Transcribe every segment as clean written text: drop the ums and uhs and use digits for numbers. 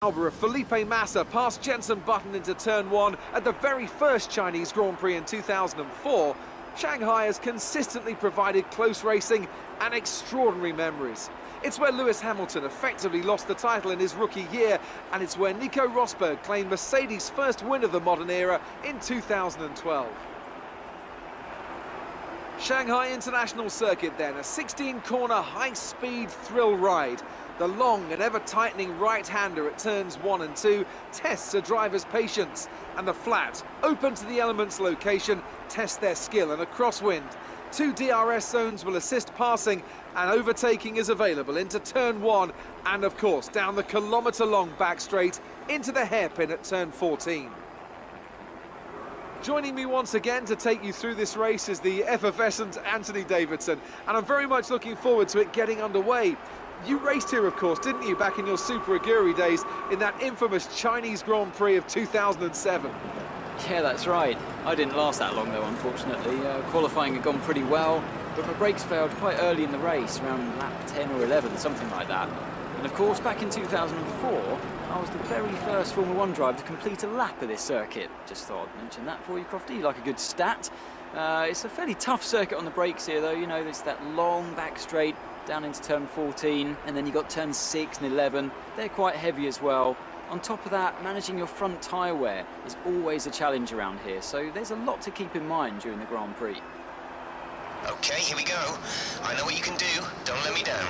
Of Felipe Massa passed Jenson Button into turn 1 at the very first Chinese Grand Prix in 2004, Shanghai has consistently provided close racing and extraordinary memories. It's where Lewis Hamilton effectively lost the title in his rookie year, and it's where Nico Rosberg claimed Mercedes' first win of the modern era in 2012. Shanghai International Circuit then, a 16-corner high-speed thrill ride. The long and ever-tightening right-hander at turns 1 and 2 tests a driver's patience, and the flat, open to the elements location, tests their skill in a crosswind. 2 DRS zones will assist passing, and overtaking is available into turn 1, and of course down the kilometre-long back straight into the hairpin at turn 14. Joining me once again to take you through this race is the effervescent Anthony Davidson, and I'm very much looking forward to it getting underway. You raced here, of course, didn't you, back in your Super Aguri days in that infamous Chinese Grand Prix of 2007? Yeah, that's right. I didn't last that long, though, unfortunately. Qualifying had gone pretty well, but my brakes failed quite early in the race, around lap 10 or 11, something like that. And of course, back in 2004, I was the very first Formula 1 driver to complete a lap of this circuit. Just thought I'd mention that for you, Crofty. You like a good stat. It's a fairly tough circuit on the brakes here, though. You know, there's that long back straight down into turn 14, and then you got turns 6 and 11. They're quite heavy as well. On top of that, managing your front tyre wear is always a challenge around here, so there's a lot to keep in mind during the Grand Prix. Okay, here we go. I know what you can do. Don't let me down.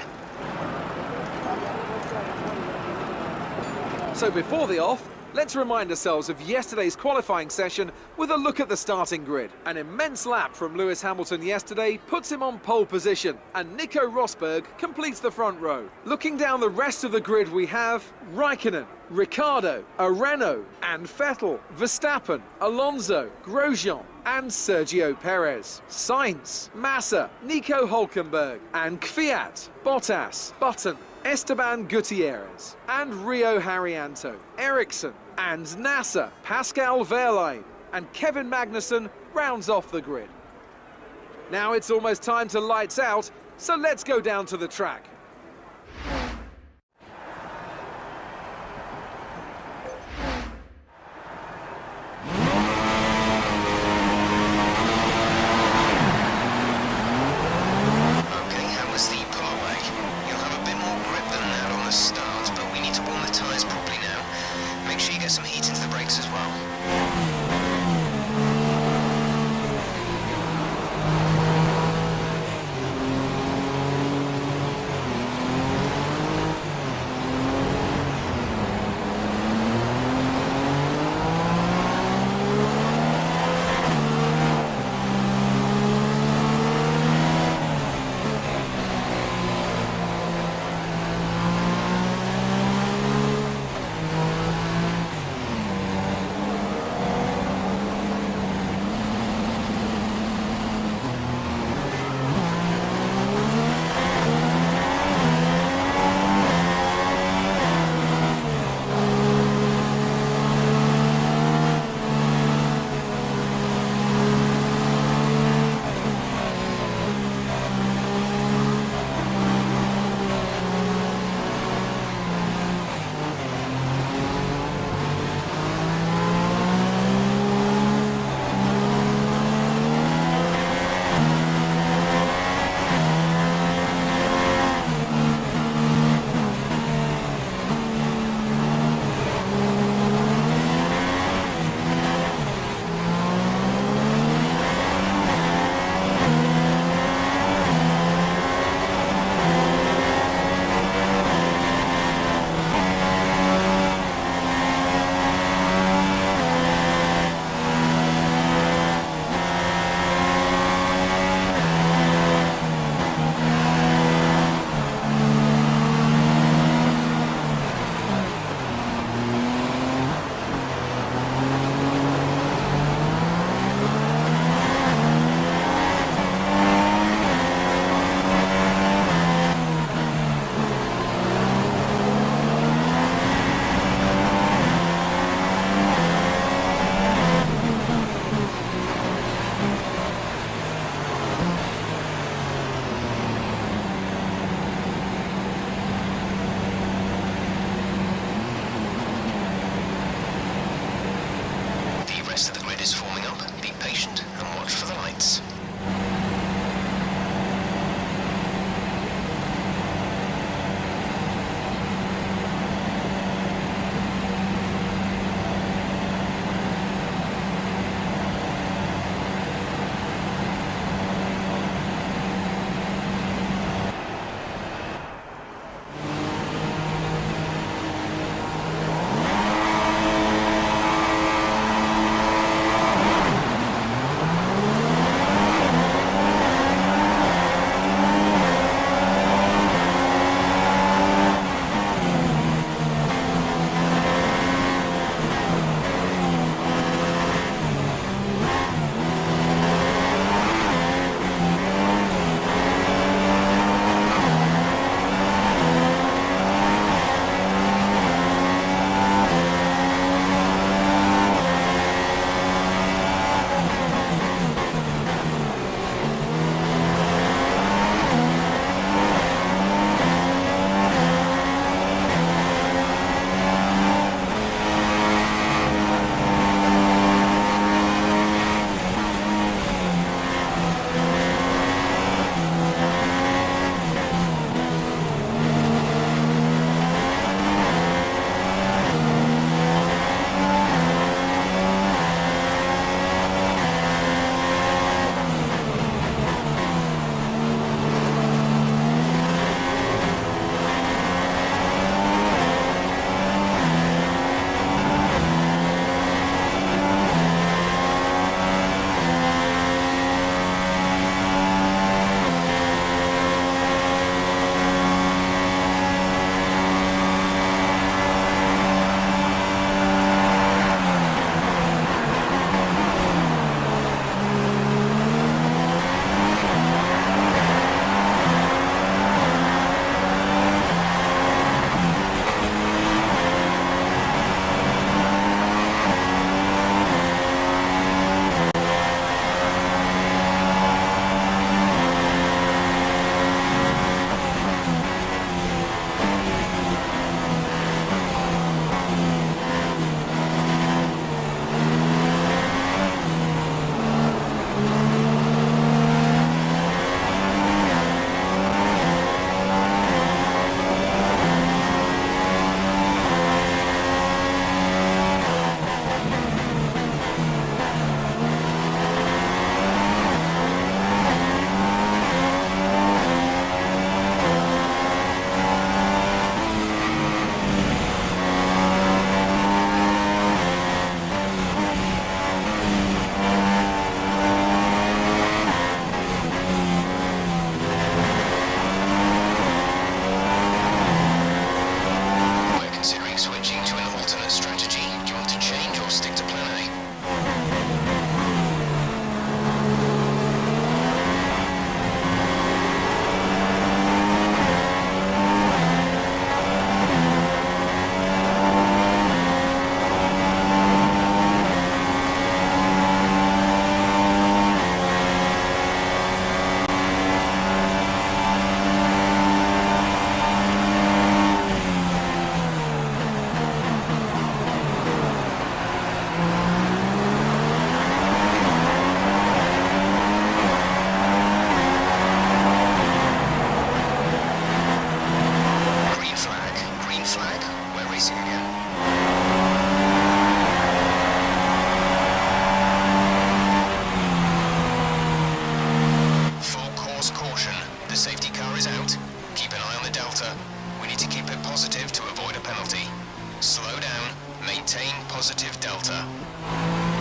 So before the off, let's remind ourselves of yesterday's qualifying session with a look at the starting grid. An immense lap from Lewis Hamilton yesterday puts him on pole position, and Nico Rosberg completes the front row. Looking down the rest of the grid, we have Raikkonen, Ricciardo, Renault and Vettel, Verstappen, Alonso, Grosjean and Sergio Perez, Sainz, Massa, Nico Hülkenberg and Kvyat, Bottas, Button, Esteban Gutierrez and Rio Haryanto, Ericsson and Nasser, Pascal Wehrlein and Kevin Magnussen rounds off the grid. Now it's almost time to lights out, so let's go down to the track. Some heat into the brakes as well. delta. We need to keep it positive to avoid a penalty. Slow down, maintain positive delta.